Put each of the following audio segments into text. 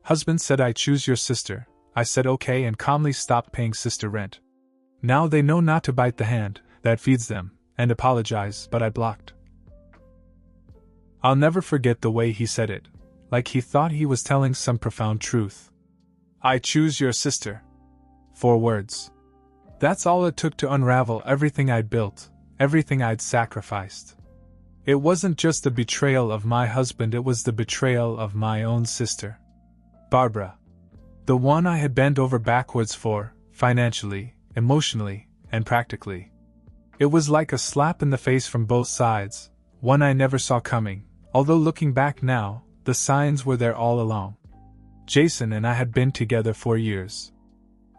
Husband said I choose your sister. I said okay and calmly stopped paying sister rent. Now they know not to bite the hand that feeds them, and apologize, but I blocked. I'll never forget the way he said it, like he thought he was telling some profound truth. I choose your sister. 4 words. That's all it took to unravel everything I'd built, everything I'd sacrificed. It wasn't just the betrayal of my husband, it was the betrayal of my own sister. Barbara. The one I had bent over backwards for, financially, emotionally, and practically. It was like a slap in the face from both sides, one I never saw coming, although looking back now, the signs were there all along. Jason and I had been together for years.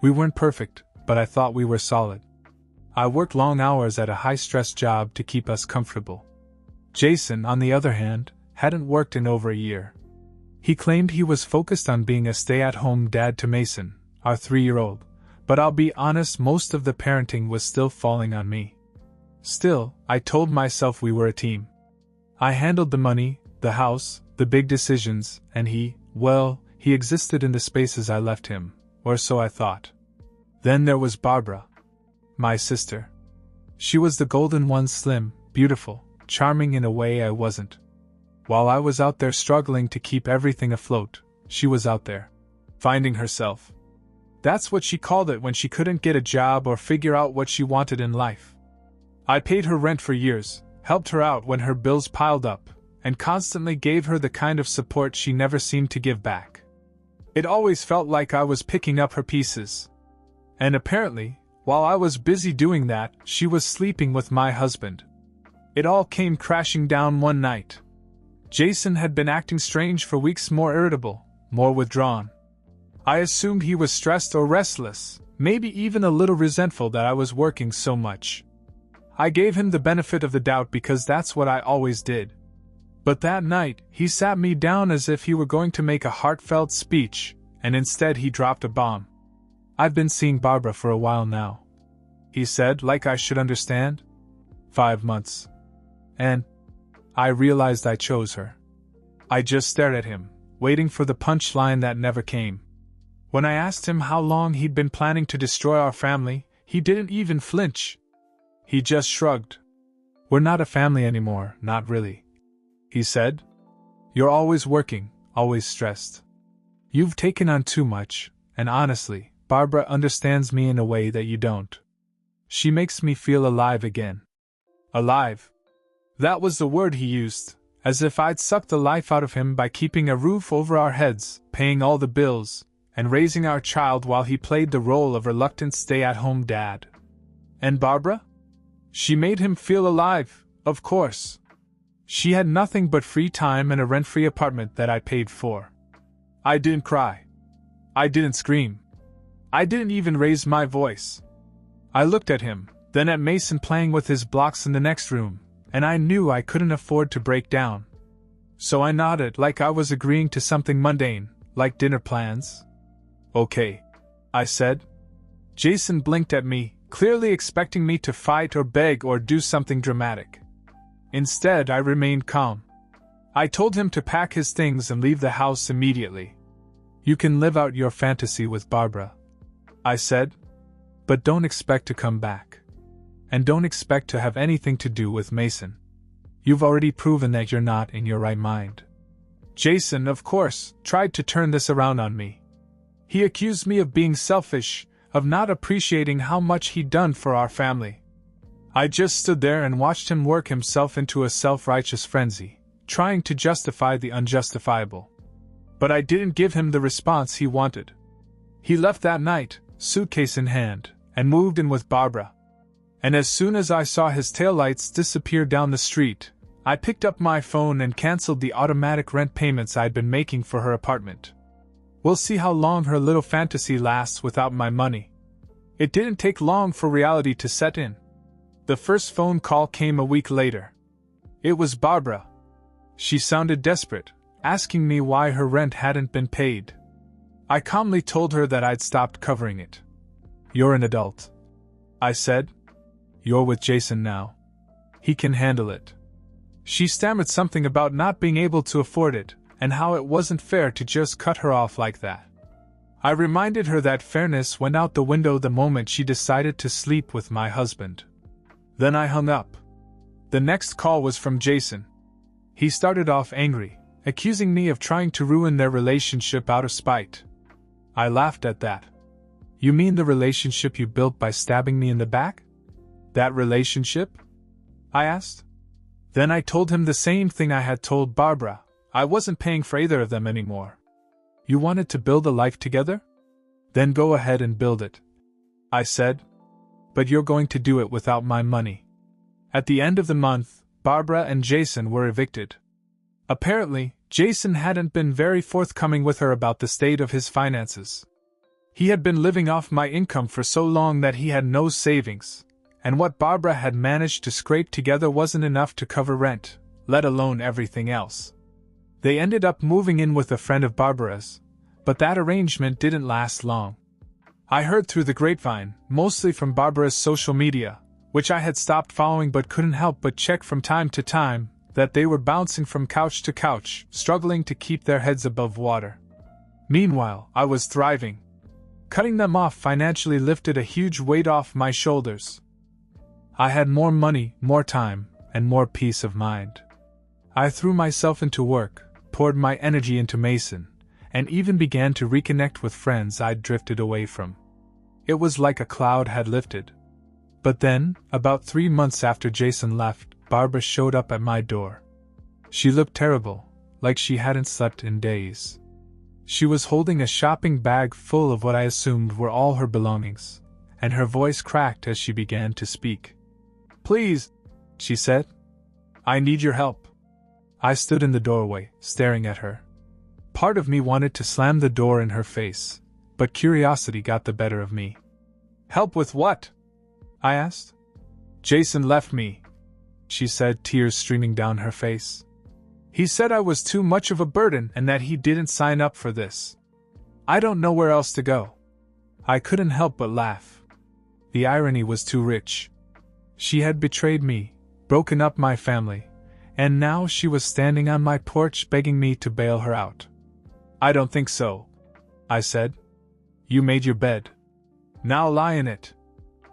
We weren't perfect, but I thought we were solid. I worked long hours at a high-stress job to keep us comfortable. Jason, on the other hand, hadn't worked in over a year. He claimed he was focused on being a stay-at-home dad to Mason, our 3-year-old, but I'll be honest, most of the parenting was still falling on me. Still, I told myself we were a team. I handled the money, the house, the big decisions, and he existed in the spaces I left him, or so I thought. Then there was Barbara. My sister. She was the golden one, slim, beautiful, charming in a way I wasn't. While I was out there struggling to keep everything afloat, she was out there, finding herself. That's what she called it when she couldn't get a job or figure out what she wanted in life. I paid her rent for years, helped her out when her bills piled up, and constantly gave her the kind of support she never seemed to give back. It always felt like I was picking up her pieces. And apparently, while I was busy doing that, she was sleeping with my husband. It all came crashing down one night. Jason had been acting strange for weeks, more irritable, more withdrawn. I assumed he was stressed or restless, maybe even a little resentful that I was working so much. I gave him the benefit of the doubt because that's what I always did. But that night, he sat me down as if he were going to make a heartfelt speech, and instead he dropped a bomb. I've been seeing Barbara for a while now. He said, like I should understand. 5 months. And I realized I chose her. I just stared at him, waiting for the punchline that never came. When I asked him how long he'd been planning to destroy our family, he didn't even flinch. He just shrugged. We're not a family anymore, not really. He said. You're always working, always stressed. You've taken on too much, and honestly, Barbara understands me in a way that you don't. She makes me feel alive again. Alive. That was the word he used, as if I'd sucked the life out of him by keeping a roof over our heads, paying all the bills, and raising our child while he played the role of reluctant stay-at-home dad. And Barbara? She made him feel alive, of course. She had nothing but free time and a rent-free apartment that I paid for. I didn't cry. I didn't scream. I didn't even raise my voice. I looked at him, then at Mason playing with his blocks in the next room, and I knew I couldn't afford to break down. So I nodded like I was agreeing to something mundane, like dinner plans. Okay, I said. Jason blinked at me, clearly expecting me to fight or beg or do something dramatic. Instead, I remained calm. I told him to pack his things and leave the house immediately. You can live out your fantasy with Barbara, I said, but don't expect to come back. And don't expect to have anything to do with Mason. You've already proven that you're not in your right mind. Jason, of course, tried to turn this around on me. He accused me of being selfish, of not appreciating how much he'd done for our family. I just stood there and watched him work himself into a self-righteous frenzy, trying to justify the unjustifiable. But I didn't give him the response he wanted. He left that night, suitcase in hand, and moved in with Barbara. And as soon as I saw his taillights disappear down the street, I picked up my phone and canceled the automatic rent payments I'd been making for her apartment. We'll see how long her little fantasy lasts without my money. It didn't take long for reality to set in. The first phone call came a week later. It was Barbara. She sounded desperate, asking me why her rent hadn't been paid. I calmly told her that I'd stopped covering it. You're an adult, I said. You're with Jason now. He can handle it. She stammered something about not being able to afford it, and how it wasn't fair to just cut her off like that. I reminded her that fairness went out the window the moment she decided to sleep with my husband. Then I hung up. The next call was from Jason. He started off angry, accusing me of trying to ruin their relationship out of spite. I laughed at that. You mean the relationship you built by stabbing me in the back? That relationship? I asked. Then I told him the same thing I had told Barbara. I wasn't paying for either of them anymore. You wanted to build a life together? Then go ahead and build it, I said. But you're going to do it without my money. At the end of the month, Barbara and Jason were evicted. Apparently, Jason hadn't been very forthcoming with her about the state of his finances. He had been living off my income for so long that he had no savings, and what Barbara had managed to scrape together wasn't enough to cover rent, let alone everything else. They ended up moving in with a friend of Barbara's, but that arrangement didn't last long. I heard through the grapevine, mostly from Barbara's social media, which I had stopped following but couldn't help but check from time to time, that they were bouncing from couch to couch, struggling to keep their heads above water. Meanwhile, I was thriving. Cutting them off financially lifted a huge weight off my shoulders. I had more money, more time, and more peace of mind. I threw myself into work, poured my energy into Mason, and even began to reconnect with friends I'd drifted away from. It was like a cloud had lifted. But then, about 3 months after Jason left, Barbara showed up at my door. She looked terrible, like she hadn't slept in days. She was holding a shopping bag full of what I assumed were all her belongings, and her voice cracked as she began to speak. "Please," she said. "I need your help." I stood in the doorway, staring at her. Part of me wanted to slam the door in her face, but curiosity got the better of me. "Help with what?" I asked. "Jason left me," she said, tears streaming down her face. "He said I was too much of a burden and that he didn't sign up for this. I don't know where else to go." I couldn't help but laugh. The irony was too rich. She had betrayed me, broken up my family, and now she was standing on my porch begging me to bail her out. "I don't think so," I said. "You made your bed. Now lie in it."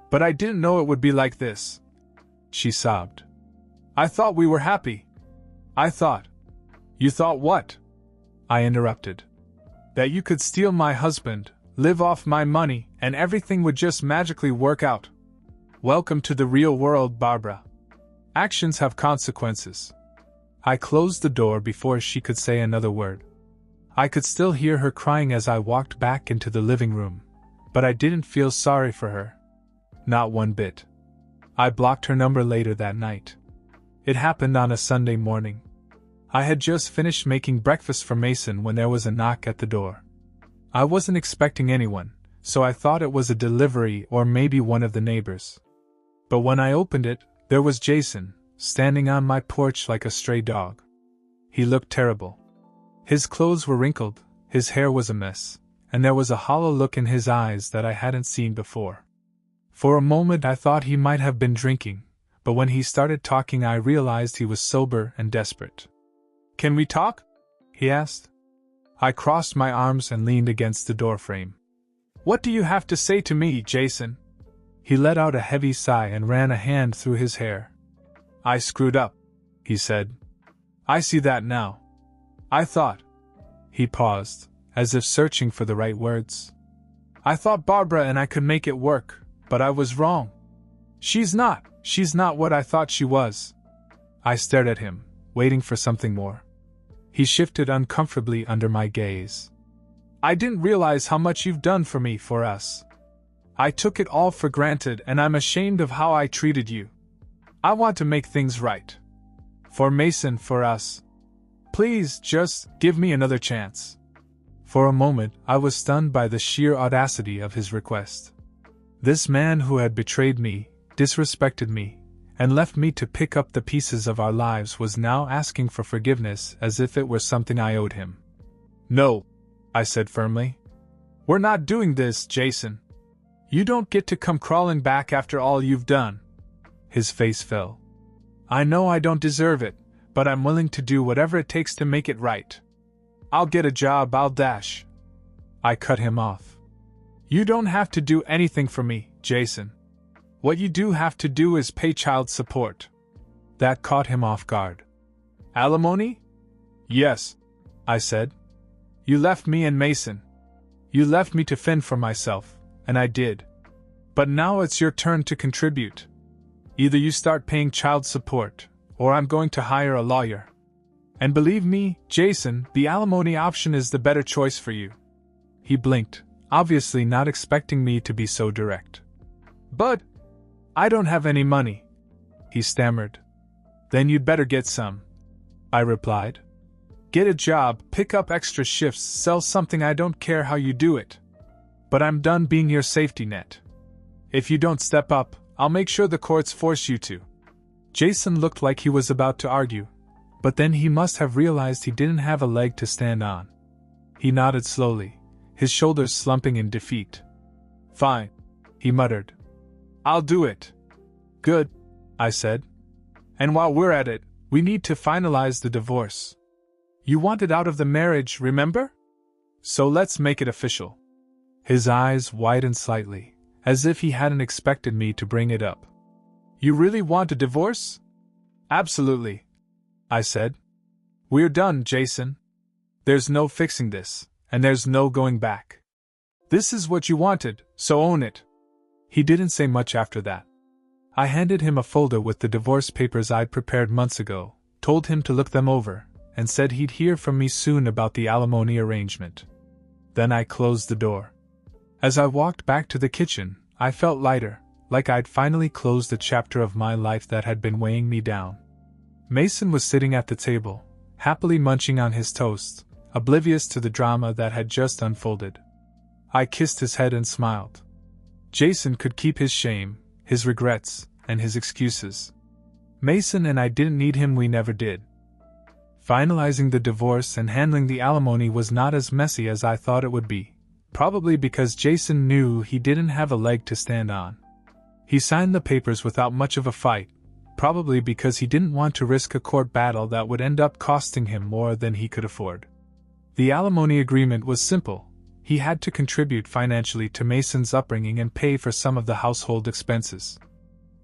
"But I didn't know it would be like this," she sobbed. "I thought we were happy. I thought." "You thought what?" I interrupted. "That you could steal my husband, live off my money, and everything would just magically work out. Welcome to the real world, Barbara. Actions have consequences." I closed the door before she could say another word. I could still hear her crying as I walked back into the living room, but I didn't feel sorry for her. Not one bit. I blocked her number later that night. It happened on a Sunday morning. I had just finished making breakfast for Mason when there was a knock at the door. I wasn't expecting anyone, so I thought it was a delivery or maybe one of the neighbors. But when I opened it, there was Jason, standing on my porch like a stray dog. He looked terrible. His clothes were wrinkled, his hair was a mess, and there was a hollow look in his eyes that I hadn't seen before. For a moment I thought he might have been drinking, but when he started talking I realized he was sober and desperate. "Can we talk?" he asked. I crossed my arms and leaned against the doorframe. "What do you have to say to me, Jason?" He let out a heavy sigh and ran a hand through his hair. "I screwed up," he said. "I see that now. I thought..." He paused, as if searching for the right words. "I thought Barbara and I could make it work, but I was wrong. She's not what I thought she was." I stared at him, waiting for something more. He shifted uncomfortably under my gaze. "I didn't realize how much you've done for me, for us. I took it all for granted and I'm ashamed of how I treated you. I want to make things right. For Mason, for us. Please, just give me another chance." For a moment, I was stunned by the sheer audacity of his request. This man who had betrayed me, disrespected me, and left me to pick up the pieces of our lives was now asking for forgiveness as if it were something I owed him. "No," I said firmly. "We're not doing this, Jason. You don't get to come crawling back after all you've done." His face fell. "I know I don't deserve it, but I'm willing to do whatever it takes to make it right." I'll get a job, I'll dash. I cut him off. You don't have to do anything for me, Jason. What you do have to do is pay child support. That caught him off guard. Alimony? Yes, I said. You left me and Mason. You left me to fend for myself, and I did. But now it's your turn to contribute. Either you start paying child support, or I'm going to hire a lawyer. And believe me, Jason, the alimony option is the better choice for you. He blinked, obviously not expecting me to be so direct. But I don't have any money, he stammered. Then you'd better get some, I replied. Get a job, pick up extra shifts, sell something, I don't care how you do it. But I'm done being your safety net. If you don't step up, I'll make sure the courts force you to. Jason looked like he was about to argue, but then he must have realized he didn't have a leg to stand on. He nodded slowly, his shoulders slumping in defeat. Fine, he muttered. I'll do it. Good, I said. And while we're at it, we need to finalize the divorce. You wanted out of the marriage, remember? So let's make it official. His eyes widened slightly, as if he hadn't expected me to bring it up. You really want a divorce? Absolutely, I said. We're done, Jason. There's no fixing this, and there's no going back. This is what you wanted, so own it. He didn't say much after that. I handed him a folder with the divorce papers I'd prepared months ago, told him to look them over, and said he'd hear from me soon about the alimony arrangement. Then I closed the door. As I walked back to the kitchen, I felt lighter, like I'd finally closed a chapter of my life that had been weighing me down. Mason was sitting at the table, happily munching on his toast, oblivious to the drama that had just unfolded. I kissed his head and smiled. Jason could keep his shame, his regrets, and his excuses. Mason and I didn't need him, we never did. Finalizing the divorce and handling the alimony was not as messy as I thought it would be, probably because Jason knew he didn't have a leg to stand on. He signed the papers without much of a fight, probably because he didn't want to risk a court battle that would end up costing him more than he could afford. The alimony agreement was simple. He had to contribute financially to Mason's upbringing and pay for some of the household expenses.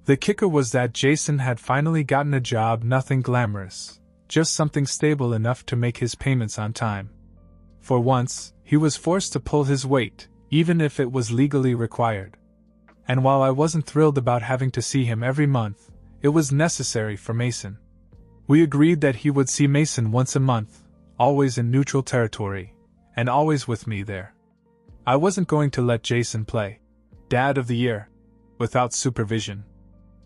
The kicker was that Jason had finally gotten a job, nothing glamorous, just something stable enough to make his payments on time. For once, he was forced to pull his weight, even if it was legally required. And while I wasn't thrilled about having to see him every month, it was necessary for Mason. We agreed that he would see Mason once a month, always in neutral territory, and always with me there. I wasn't going to let Jason play Dad of the Year without supervision.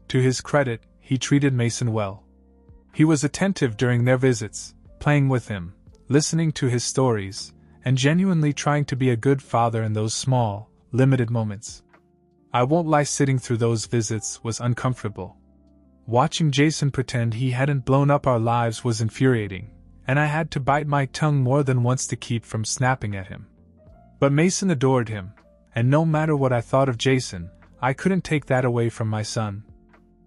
To his credit, he treated Mason well. He was attentive during their visits, playing with him, listening to his stories, and genuinely trying to be a good father in those small, limited moments. I won't lie, sitting through those visits was uncomfortable. Watching Jason pretend he hadn't blown up our lives was infuriating, and I had to bite my tongue more than once to keep from snapping at him. But Mason adored him, and no matter what I thought of Jason, I couldn't take that away from my son.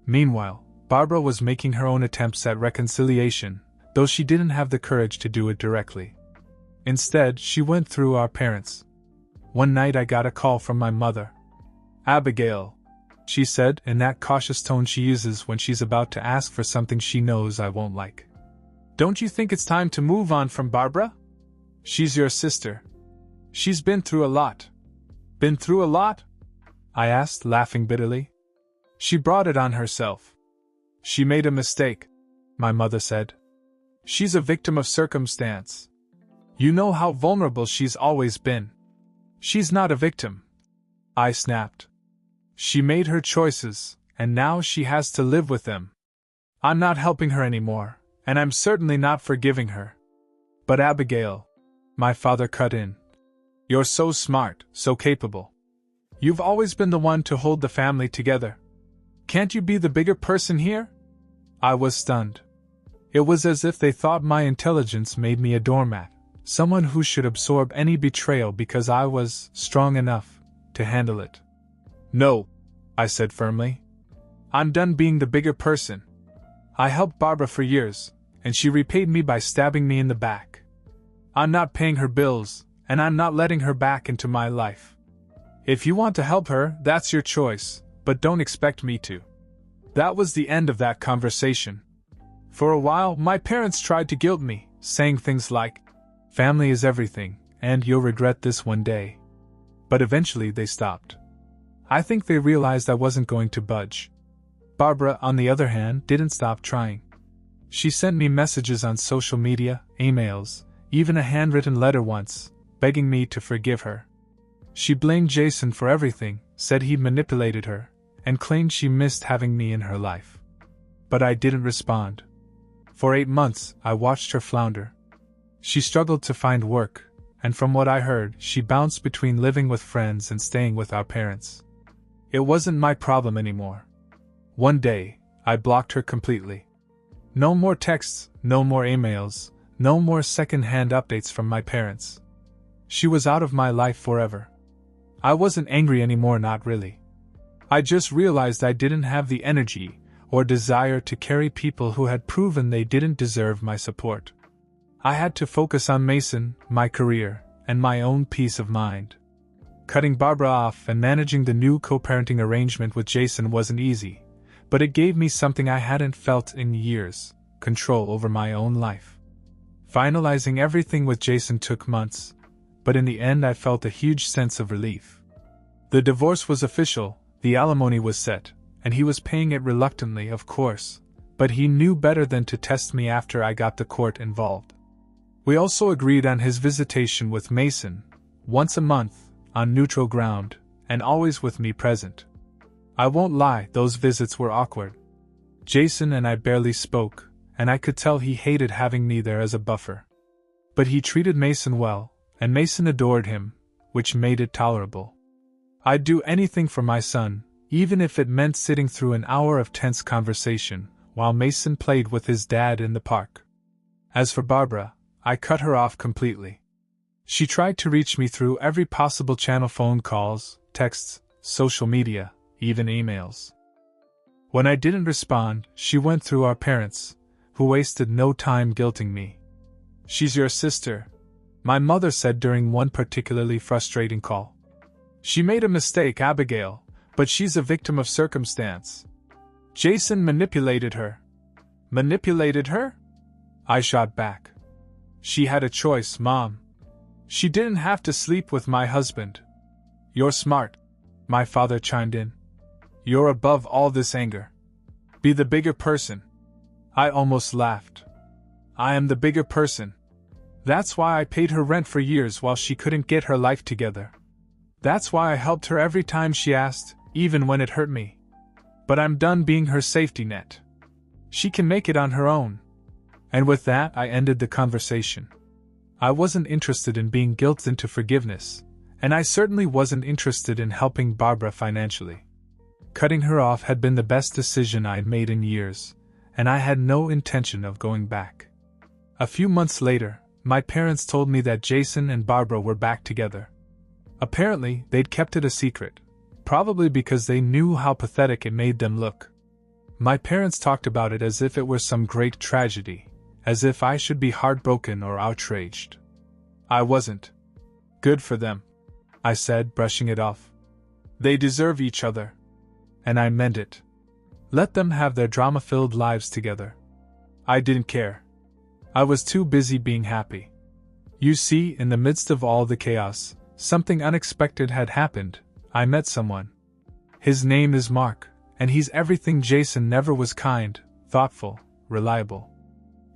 Meanwhile, Barbara was making her own attempts at reconciliation, though she didn't have the courage to do it directly. Instead, she went through our parents. One night I got a call from my mother. "Abigail," she said in that cautious tone she uses when she's about to ask for something she knows I won't like. "Don't you think it's time to move on from Barbara? She's your sister. She's been through a lot." "Been through a lot?" I asked, laughing bitterly. "She brought it on herself. She made a mistake," my mother said. "She's a victim of circumstance. You know how vulnerable she's always been. She's not a victim," I snapped. "She made her choices, and now she has to live with them. I'm not helping her anymore, and I'm certainly not forgiving her." "But Abigail," my father cut in, "you're so smart, so capable. You've always been the one to hold the family together. Can't you be the bigger person here?" I was stunned. It was as if they thought my intelligence made me a doormat, someone who should absorb any betrayal because I was strong enough to handle it. "No," I said firmly. "I'm done being the bigger person. I helped Barbara for years, and she repaid me by stabbing me in the back. I'm not paying her bills, and I'm not letting her back into my life. If you want to help her, that's your choice, but don't expect me to. That was the end of that conversation. For a while, my parents tried to guilt me, saying things like, "Family is everything, and you'll regret this one day." But eventually they stopped. I think they realized I wasn't going to budge. Barbara, on the other hand, didn't stop trying. She sent me messages on social media, emails, even a handwritten letter once, begging me to forgive her. She blamed Jason for everything, said he manipulated her, and claimed she missed having me in her life. But I didn't respond. For 8 months, I watched her flounder. She struggled to find work, and from what I heard, she bounced between living with friends and staying with our parents. It wasn't my problem anymore. One day, I blocked her completely. No more texts, no more emails, no more second-hand updates from my parents. She was out of my life forever. I wasn't angry anymore, not really. I just realized I didn't have the energy or desire to carry people who had proven they didn't deserve my support. I had to focus on Mason, my career, and my own peace of mind. Cutting Barbara off and managing the new co-parenting arrangement with Jason wasn't easy, but it gave me something I hadn't felt in years: control over my own life. Finalizing everything with Jason took months, but in the end I felt a huge sense of relief. The divorce was official, the alimony was set, and he was paying it reluctantly, of course, but he knew better than to test me after I got the court involved. We also agreed on his visitation with Mason, once a month, on neutral ground, and always with me present. I won't lie, those visits were awkward. Jason and I barely spoke, and I could tell he hated having me there as a buffer. But he treated Mason well, and Mason adored him, which made it tolerable. I'd do anything for my son, even if it meant sitting through an hour of tense conversation, while Mason played with his dad in the park. As for Barbara, I cut her off completely. She tried to reach me through every possible channel: phone calls, texts, social media, even emails. When I didn't respond, she went through our parents, who wasted no time guilting me. "She's your sister," my mother said during one particularly frustrating call. "She made a mistake, Abigail, but she's a victim of circumstance. Jason manipulated her." "Manipulated her?" I shot back. "She had a choice, Mom. She didn't have to sleep with my husband." "You're smart," my father chimed in. "You're above all this anger. Be the bigger person." I almost laughed. I am the bigger person. That's why I paid her rent for years while she couldn't get her life together. That's why I helped her every time she asked, even when it hurt me. But I'm done being her safety net. She can make it on her own. And with that, I ended the conversation. I wasn't interested in being guilted into forgiveness, and I certainly wasn't interested in helping Barbara financially. Cutting her off had been the best decision I'd made in years, and I had no intention of going back. A few months later, my parents told me that Jason and Barbara were back together. Apparently, they'd kept it a secret, probably because they knew how pathetic it made them look. My parents talked about it as if it were some great tragedy, as if I should be heartbroken or outraged. I wasn't. "Good for them," I said, brushing it off. "They deserve each other." And I meant it. Let them have their drama-filled lives together. I didn't care. I was too busy being happy. You see, in the midst of all the chaos, something unexpected had happened. I met someone. His name is Mark, and he's everything Jason never was: kind, thoughtful, reliable.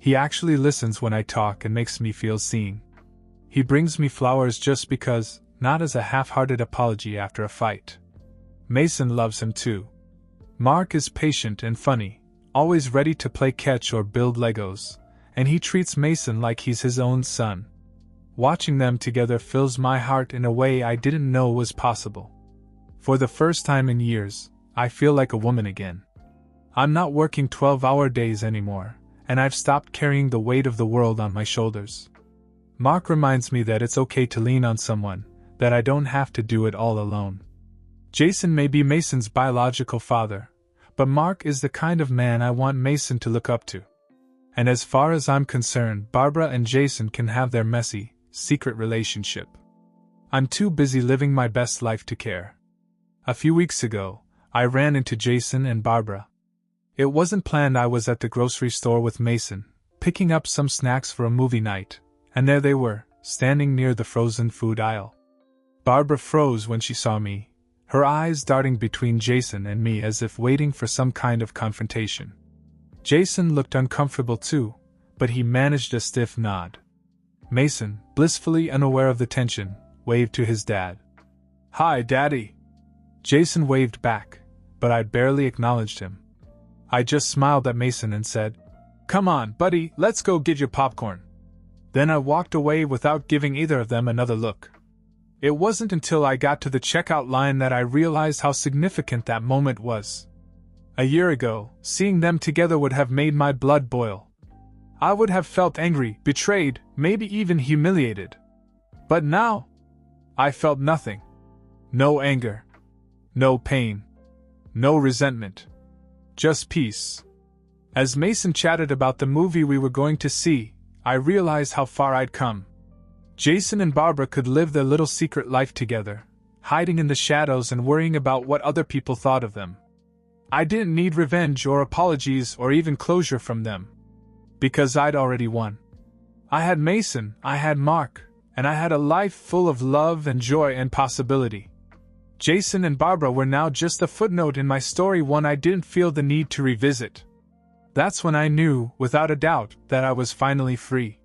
He actually listens when I talk and makes me feel seen. He brings me flowers just because, not as a half-hearted apology after a fight. Mason loves him too. Mark is patient and funny, always ready to play catch or build Legos, and he treats Mason like he's his own son. Watching them together fills my heart in a way I didn't know was possible. For the first time in years, I feel like a woman again. I'm not working 12-hour days anymore, and I've stopped carrying the weight of the world on my shoulders. Mark reminds me that it's okay to lean on someone, that I don't have to do it all alone. Jason may be Mason's biological father, but Mark is the kind of man I want Mason to look up to. And as far as I'm concerned, Barbara and Jason can have their messy, secret relationship. I'm too busy living my best life to care. A few weeks ago, I ran into Jason and Barbara. It wasn't planned. I was at the grocery store with Mason, picking up some snacks for a movie night, and there they were, standing near the frozen food aisle. Barbara froze when she saw me, her eyes darting between Jason and me as if waiting for some kind of confrontation. Jason looked uncomfortable too, but he managed a stiff nod. Mason, blissfully unaware of the tension, waved to his dad. "Hi, Daddy." Jason waved back, but I barely acknowledged him. I just smiled at Mason and said, "Come on, buddy, let's go get your popcorn." Then I walked away without giving either of them another look. It wasn't until I got to the checkout line that I realized how significant that moment was. A year ago, seeing them together would have made my blood boil. I would have felt angry, betrayed, maybe even humiliated. But now, I felt nothing. No anger. No pain. No resentment. Just peace. As Mason chatted about the movie we were going to see, I realized how far I'd come. Jason and Barbara could live their little secret life together, hiding in the shadows and worrying about what other people thought of them. I didn't need revenge or apologies or even closure from them, because I'd already won. I had Mason, I had Mark, and I had a life full of love and joy and possibility. Jason and Barbara were now just a footnote in my story, one I didn't feel the need to revisit. That's when I knew, without a doubt, that I was finally free.